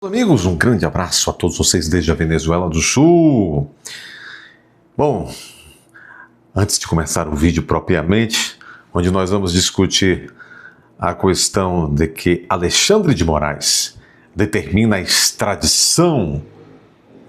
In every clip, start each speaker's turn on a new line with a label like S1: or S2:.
S1: Amigos, um grande abraço a todos vocês desde a Venezuela do Sul. Bom, antes de começar o vídeo propriamente, onde nós vamos discutir a questão de que Alexandre de Moraes determina a extradição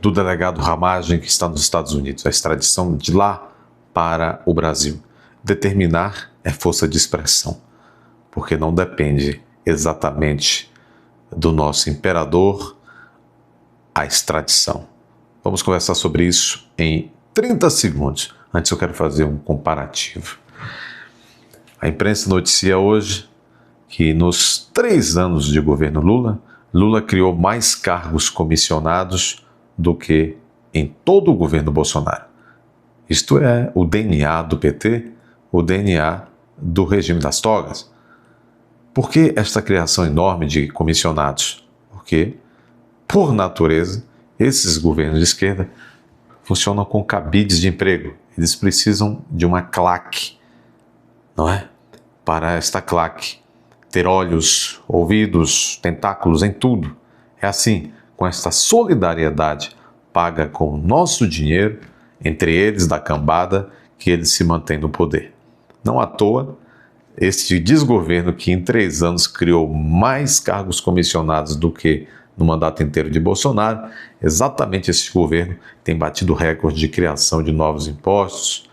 S1: do delegado Ramagem que está nos Estados Unidos, a extradição de lá para o Brasil. Determinar é força de expressão, porque não depende exatamente do nosso imperador a extradição. Vamos conversar sobre isso em 30 segundos. Antes eu quero fazer um comparativo. A imprensa noticia hoje que nos 3 anos de governo Lula criou mais cargos comissionados do que em todo o governo Bolsonaro. Isto é o DNA do PT, o DNA do regime das togas. Por que esta criação enorme de comissionados? Porque, por natureza, esses governos de esquerda funcionam com cabides de emprego. Eles precisam de uma claque, não é? Para esta claque ter olhos, ouvidos, tentáculos em tudo. É assim, com esta solidariedade paga com o nosso dinheiro, entre eles da cambada, que eles se mantêm no poder. Não à toa, este desgoverno que em 3 anos criou mais cargos comissionados do que no mandato inteiro de Bolsonaro, exatamente esse governo tem batido recorde de criação de novos impostos,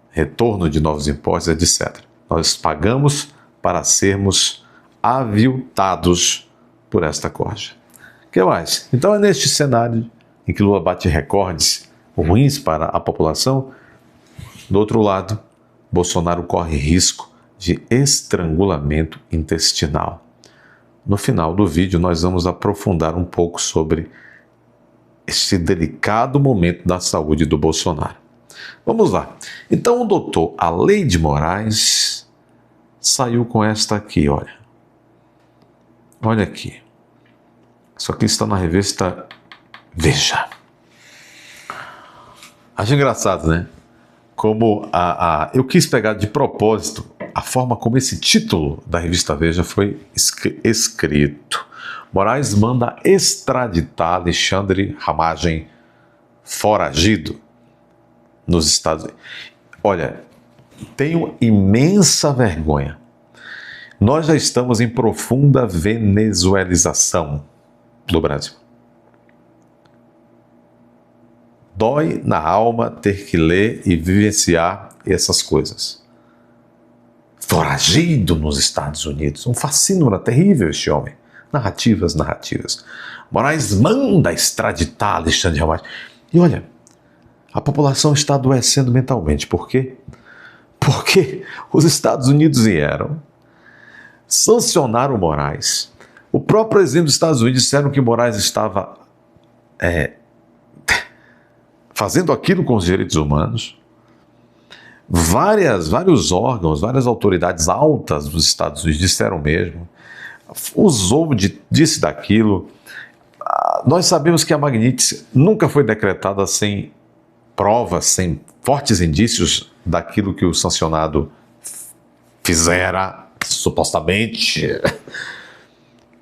S1: retorno de novos impostos, etc. Nós pagamos para sermos aviltados por esta corja. O que mais? Então é neste cenário em que Lula bate recordes ruins para a população, do outro lado, Bolsonaro corre risco de estrangulamento intestinal. No final do vídeo, nós vamos aprofundar um pouco sobre este delicado momento da saúde do Bolsonaro. Vamos lá. Então, o doutor Alei de Moraes saiu com esta aqui, olha. Olha aqui. Isso aqui está na revista Veja. Acho engraçado, né? Como eu quis pegar de propósito a forma como esse título da revista Veja foi escrito. Moraes manda extraditar Alexandre Ramagem, foragido nos Estados Unidos. Olha, tenho imensa vergonha. Nós já estamos em profunda venezuelização do Brasil. Dói na alma ter que ler e vivenciar essas coisas. Foragido nos Estados Unidos. Um fascínio terrível este homem. Narrativas. Moraes manda extraditar Alexandre de Moraes. E olha, a população está adoecendo mentalmente. Por quê? Porque os Estados Unidos vieram, sancionaram Moraes. O próprio presidente dos Estados Unidos disseram que Moraes estava fazendo aquilo com os direitos humanos. Vários órgãos, várias autoridades altas dos Estados Unidos disseram mesmo, usou disse daquilo. Nós sabemos que a Magnitsky nunca foi decretada sem provas, sem fortes indícios daquilo que o sancionado fizera, supostamente.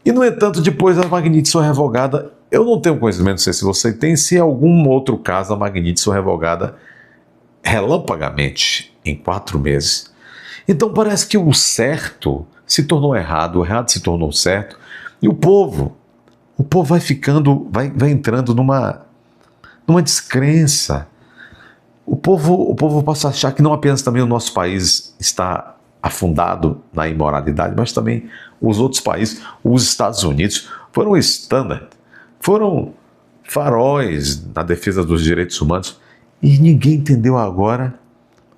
S1: E, no entanto, depois a Magnitsky foi revogada. Eu não tenho conhecimento, não sei se você tem, se em algum outro caso a Magnitsky foi revogada relampagamente, em 4 meses. Então parece que o certo se tornou errado, o errado se tornou certo, e o povo vai ficando, vai entrando numa descrença. O povo passa a achar que não apenas também o nosso país está afundado na imoralidade, mas também os outros países, os Estados Unidos, foram standard, foram faróis na defesa dos direitos humanos. E ninguém entendeu agora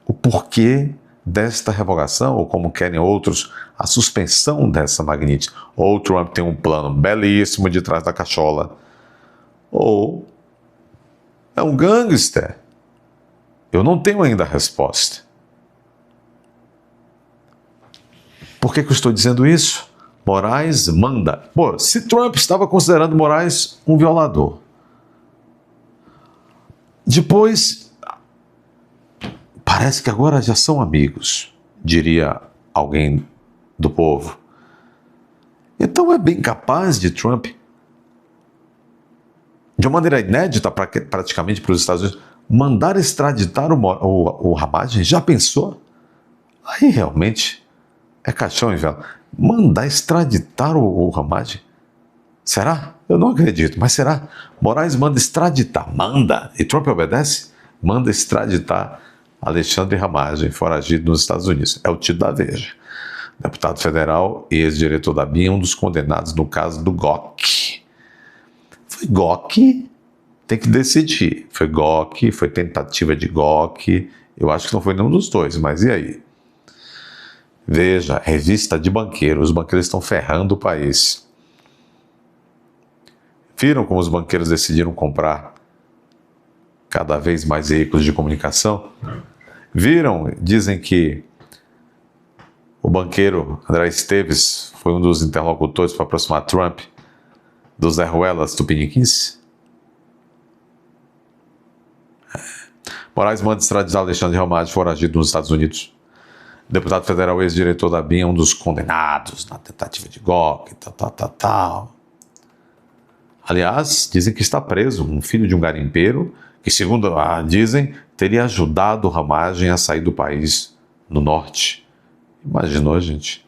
S1: o porquê desta revogação, ou como querem outros, a suspensão dessa Magnitsky. Ou o Trump tem um plano belíssimo de trás da cachola, ou é um gangster. Eu não tenho ainda a resposta. Por que eu estou dizendo isso? Moraes manda. Pô, se Trump estava considerando Moraes um violador, depois, parece que agora já são amigos, diria alguém do povo. Então é bem capaz de Trump de uma maneira inédita praticamente para os Estados Unidos, mandar extraditar o Ramagem. Já pensou? Aí realmente é caixão e vela. Mandar extraditar o Ramagem? Será? Eu não acredito, mas será? Moraes manda extraditar, manda, e Trump obedece? Manda extraditar Alexandre Ramagem, foragido nos Estados Unidos. É o título da Veja. Deputado federal e ex-diretor da BIM, um dos condenados no caso do GOC. Foi GOC? Tem que decidir. Foi GOC, foi tentativa de GOC. Eu acho que não foi nenhum dos dois, mas e aí? Veja, revista de banqueiros. Os banqueiros estão ferrando o país. Viram como os banqueiros decidiram comprar cada vez mais veículos de comunicação? Viram? Dizem que o banqueiro André Esteves foi um dos interlocutores para aproximar Trump dos Zé Ruelas Tupiniquins. Moraes manda extraditar Alexandre Ramagem, foragido nos Estados Unidos. Deputado federal, ex-diretor da BIM, um dos condenados na tentativa de golpe, tal. Aliás, dizem que está preso um filho de um garimpeiro que, segundo dizem, teria ajudado o Ramagem a sair do país no norte. Imaginou, gente?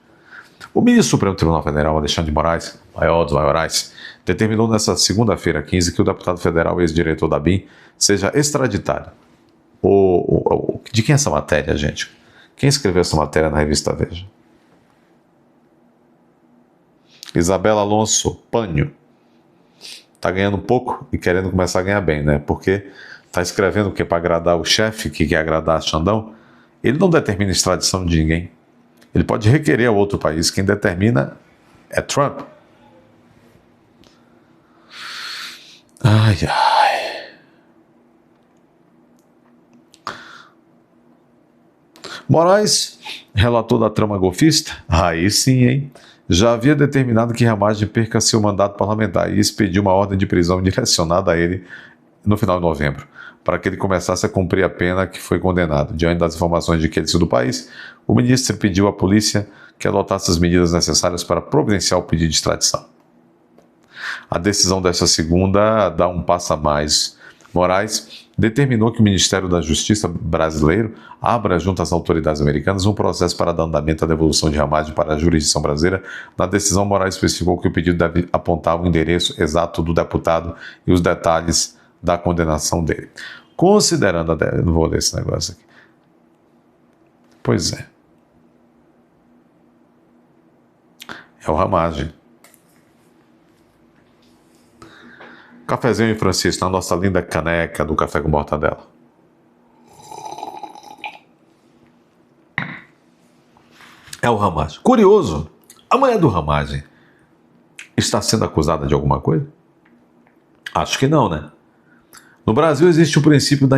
S1: O ministro do Supremo Tribunal Federal, Alexandre de Moraes, maior dos maiorais, determinou nesta segunda-feira, 15, que o deputado federal, ex-diretor da BIM, seja extraditado. De quem é essa matéria, gente? Quem escreveu essa matéria na revista Veja? Isabela Alonso Panho. Está ganhando pouco e querendo começar a ganhar bem, né? Porque está escrevendo o quê? Para agradar o chefe, que quer agradar a Xandão? Ele não determina a extradição de ninguém. Ele pode requerer ao outro país. Quem determina é Trump. Ai. Moraes, relator da trama golfista, aí sim, hein? Já havia determinado que Ramagem perca seu mandato parlamentar e expediu uma ordem de prisão direcionada a ele no final de novembro, para que ele começasse a cumprir a pena que foi condenado. Diante das informações de que ele saiu do país, o ministro pediu à polícia que adotasse as medidas necessárias para providenciar o pedido de extradição. A decisão desta segunda dá um passo a mais. Moraes determinou que o Ministério da Justiça brasileiro abra junto às autoridades americanas um processo para dar andamento à devolução de Ramagem para a jurisdição brasileira. Na decisão, Moraes especificou que o pedido deve apontar o endereço exato do deputado e os detalhes da condenação dele. Considerando não vou ler esse negócio aqui. Pois é. É o Ramagem. Cafezinho em Francisco, na nossa linda caneca do Café com Mortadela. É o Ramagem. Curioso, a mulher do Ramagem está sendo acusada de alguma coisa? Acho que não, né? No Brasil existe o princípio da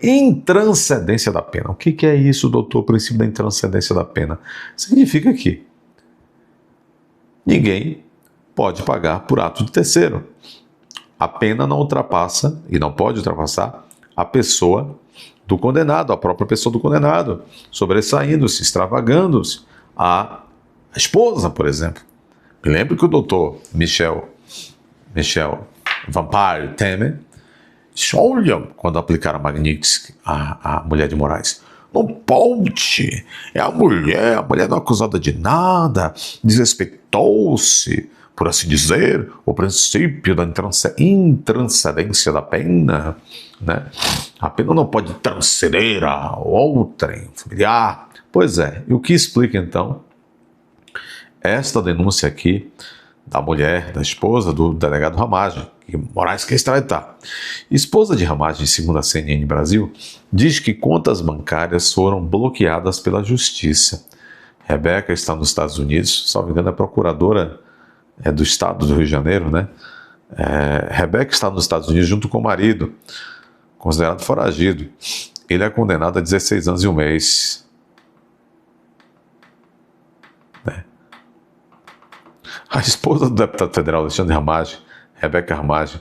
S1: intranscendência da pena. O que é isso, doutor? O princípio da intranscendência da pena? Significa que ninguém pode pagar por ato de terceiro. A pena não ultrapassa, e não pode ultrapassar, a pessoa do condenado, a própria pessoa do condenado, sobressaindo-se, extravagando-se. A esposa, por exemplo. Me lembro que o doutor Michel Vampire Temer, olha, quando aplicaram a Magnitsky, a mulher de Moraes, não pode, é a mulher não é acusada de nada, desrespeitou-se, por assim dizer, o princípio da intranscendência da pena, né? A pena não pode transcender a outrem familiar. Pois é, e o que explica então esta denúncia aqui da mulher, da esposa do delegado Ramagem, que Moraes quer extraditar. Esposa de Ramagem, segundo a CNN Brasil, diz que contas bancárias foram bloqueadas pela justiça. Rebeca está nos Estados Unidos, salvo engano, é procuradora do estado do Rio de Janeiro, né? Rebeca está nos Estados Unidos junto com o marido, considerado foragido. Ele é condenado a 16 anos e um mês. A esposa do deputado federal Alexandre Ramagem, Rebeca Ramagem,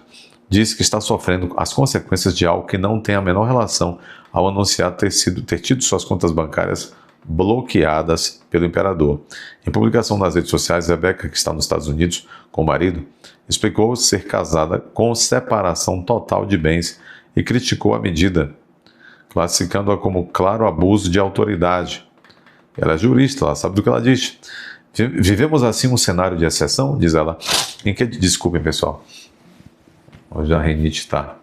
S1: disse que está sofrendo as consequências de algo que não tem a menor relação ao anunciar ter tido suas contas bancárias bloqueadas pelo imperador. Em publicação nas redes sociais, Rebeca, que está nos Estados Unidos com o marido, explicou ser casada com separação total de bens e criticou a medida, classificando-a como claro abuso de autoridade. Ela é jurista, ela sabe do que ela diz. Vivemos assim um cenário de exceção, diz ela, em que, desculpem pessoal, hoje a rinite está,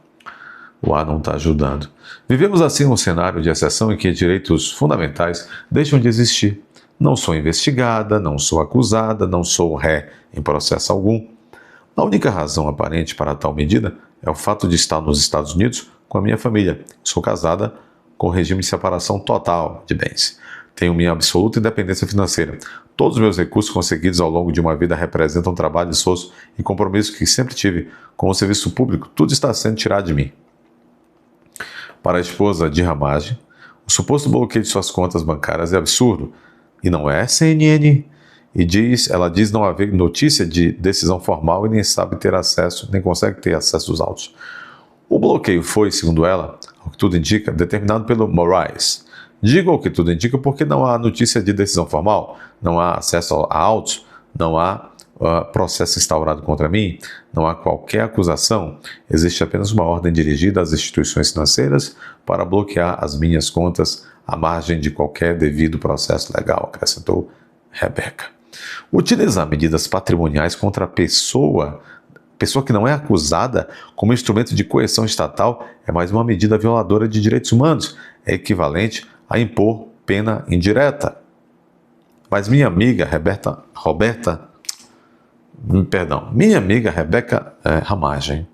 S1: o ar não está ajudando. Vivemos assim um cenário de exceção em que direitos fundamentais deixam de existir. Não sou investigada, não sou acusada, não sou ré em processo algum. A única razão aparente para tal medida é o fato de estar nos Estados Unidos com a minha família. Sou casada com regime de separação total de bens. Tenho minha absoluta independência financeira. Todos os meus recursos conseguidos ao longo de uma vida representam trabalho, esforço e compromisso que sempre tive com o serviço público. Tudo está sendo tirado de mim. Para a esposa de Ramage, o suposto bloqueio de suas contas bancárias é absurdo. E não é CNN. Ela diz não haver notícia de decisão formal e nem sabe ter acesso, nem consegue ter acesso aos autos. O bloqueio foi, segundo ela, ao que tudo indica, determinado pelo Moraes. Digo ao que tudo indica porque não há notícia de decisão formal, não há acesso a autos, não há processo instaurado contra mim, não há qualquer acusação. Existe apenas uma ordem dirigida às instituições financeiras para bloquear as minhas contas à margem de qualquer devido processo legal, acrescentou Rebeca. Utilizar medidas patrimoniais contra a pessoa que não é acusada como instrumento de coerção estatal é mais uma medida violadora de direitos humanos, é equivalente a impor pena indireta. Mas minha amiga Rebeca Ramage,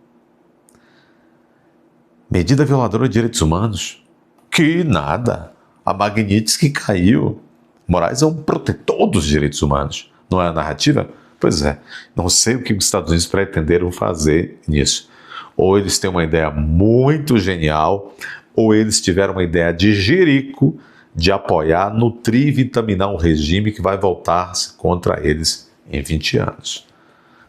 S1: medida violadora de direitos humanos? Que nada! A Magnitsky caiu. Moraes é um protetor dos direitos humanos. Não é a narrativa? Pois é. Não sei o que os Estados Unidos pretenderam fazer nisso. Ou eles têm uma ideia muito genial, ou eles tiveram uma ideia de jirico de apoiar, nutrir e vitaminar um regime que vai voltar-se contra eles em 20 anos.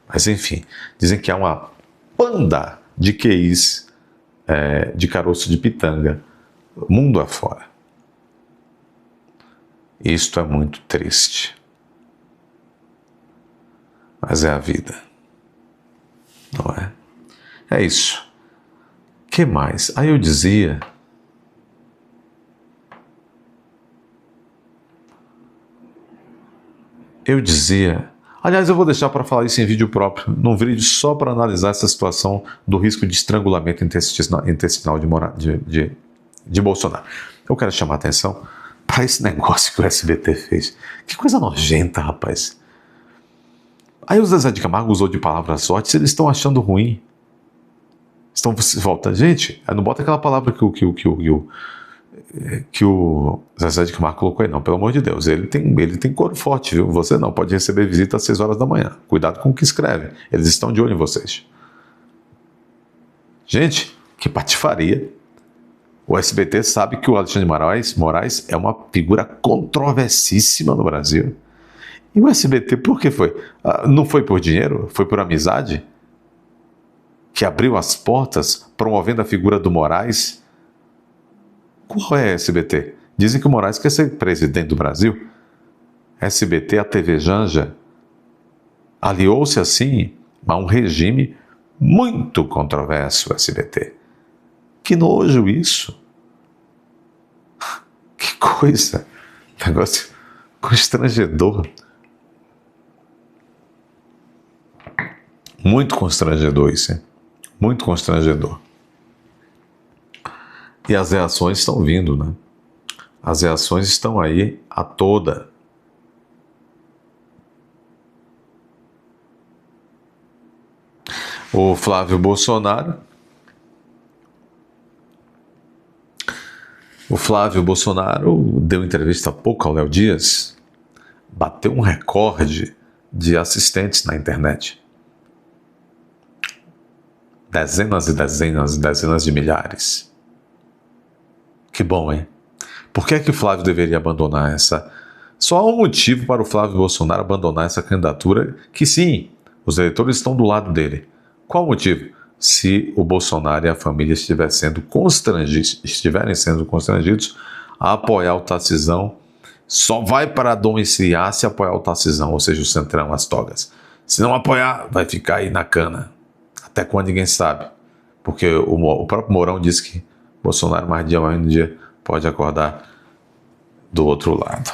S1: Mas enfim, dizem que há uma panda de QIs de caroço de pitanga, mundo afora. Isto é muito triste. Mas é a vida. Não é? É isso. Que mais? Aí eu dizia... Aliás, eu vou deixar para falar isso em vídeo próprio, num vídeo só para analisar essa situação do risco de estrangulamento intestinal de Bolsonaro. Eu quero chamar a atenção para esse negócio que o SBT fez. Que coisa nojenta, rapaz. Aí o Zezé de Camargo usou de palavras fortes, eles estão achando ruim. Gente, não bota aquela palavra que o Zezé de Camargo colocou aí, não, pelo amor de Deus. Ele tem coro forte, viu? Você não pode receber visita às 6 horas da manhã. Cuidado com o que escreve. Eles estão de olho em vocês. Gente, que patifaria. O SBT sabe que o Alexandre Moraes é uma figura controversíssima no Brasil. E o SBT, por que foi? Não foi por dinheiro? Foi por amizade? Que abriu as portas promovendo a figura do Moraes? Qual é a SBT? Dizem que o Moraes quer ser presidente do Brasil. SBT, a TV Janja, aliou-se assim a um regime muito controverso, o SBT. Que nojo isso. Que coisa. Negócio constrangedor. Muito constrangedor isso, hein? Muito constrangedor. E as reações estão vindo, né? As reações estão aí a toda. O Flávio Bolsonaro deu entrevista há pouco ao Léo Dias, bateu um recorde de assistentes na internet. Dezenas e dezenas e dezenas de milhares. Que bom, hein? Por que é que o Flávio deveria abandonar essa... Só há um motivo para o Flávio Bolsonaro abandonar essa candidatura, que sim, os eleitores estão do lado dele. Qual o motivo? Se o Bolsonaro e a família estiverem sendo constrangidos a apoiar o Tarcisão só vai para domiciliar se apoiar o Tarcisão, ou seja, o Centrão, as togas. Se não apoiar, vai ficar aí na cana. Até quando ninguém sabe. Porque o próprio Mourão disse que Bolsonaro mais dia, mais um dia, pode acordar do outro lado.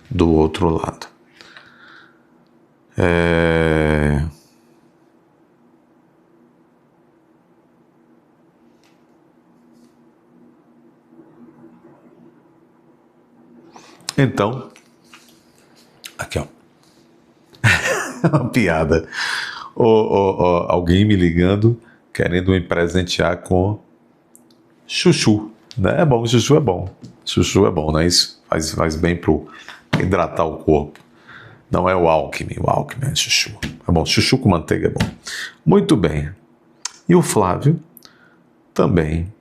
S1: Do outro lado. Então, aqui ó, uma piada, alguém me ligando, querendo me presentear com chuchu, né? É bom, chuchu é bom, não é isso? Faz bem pro hidratar o corpo. Não é o Alckmin é chuchu. É bom, chuchu com manteiga é bom. Muito bem. E o Flávio também,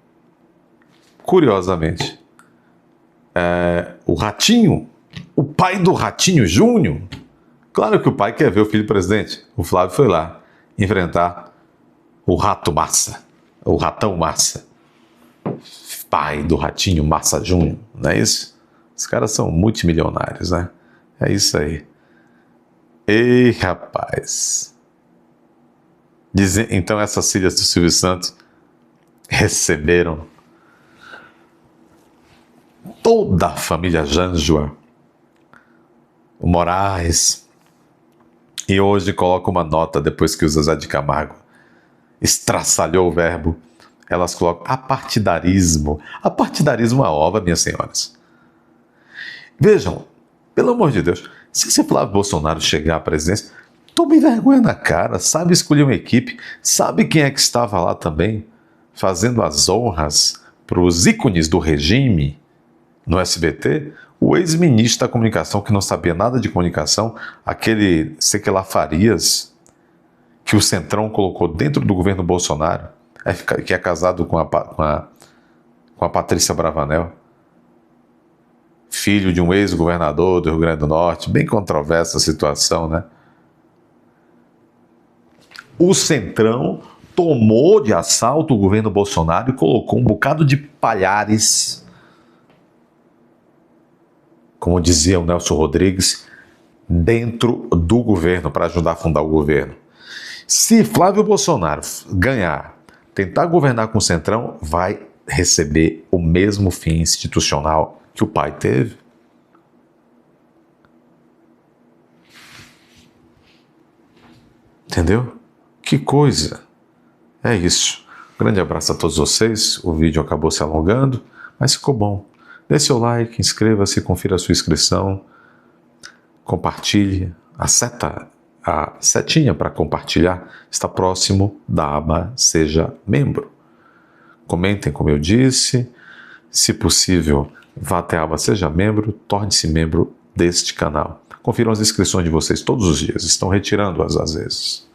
S1: curiosamente, o Ratinho, o pai do Ratinho Júnior, claro que o pai quer ver o filho presidente. O Flávio foi lá enfrentar o Rato Massa, o Ratão Massa, pai do Ratinho Massa Júnior, não é isso? Os caras são multimilionários, né? É isso aí. Ei, rapaz. Então essas filhas do Silvio Santos receberam toda a família Jânjua, o Moraes, e hoje coloca uma nota depois que o Zezé de Camargo estraçalhou o verbo. Elas colocam apartidarismo. Apartidarismo é obra, minhas senhoras. Vejam, pelo amor de Deus, se esse Flávio Bolsonaro chegar à presidência, tome vergonha na cara, sabe escolher uma equipe, sabe quem é que estava lá também, fazendo as honras para os ícones do regime no SBT? O ex-ministro da comunicação, que não sabia nada de comunicação, aquele Sequelá Farias, que o Centrão colocou dentro do governo Bolsonaro, que é casado com a Patrícia Bravanel, filho de um ex-governador do Rio Grande do Norte, bem controversa a situação, né? O Centrão tomou de assalto o governo Bolsonaro e colocou um bocado de palhares, como dizia o Nelson Rodrigues, dentro do governo, para ajudar a fundar o governo. Se Flávio Bolsonaro ganhar, tentar governar com o Centrão, vai receber o mesmo fim institucional que o pai teve. Entendeu? Que coisa. É isso. Um grande abraço a todos vocês. O vídeo acabou se alongando, mas ficou bom. Dê seu like, inscreva-se, confira a sua inscrição, compartilhe. A setinha para compartilhar está próximo da aba Seja Membro. Comentem, como eu disse. Se possível, vá até a aba Seja Membro, torne-se membro deste canal. Confiram as inscrições de vocês todos os dias, estão retirando-as às vezes.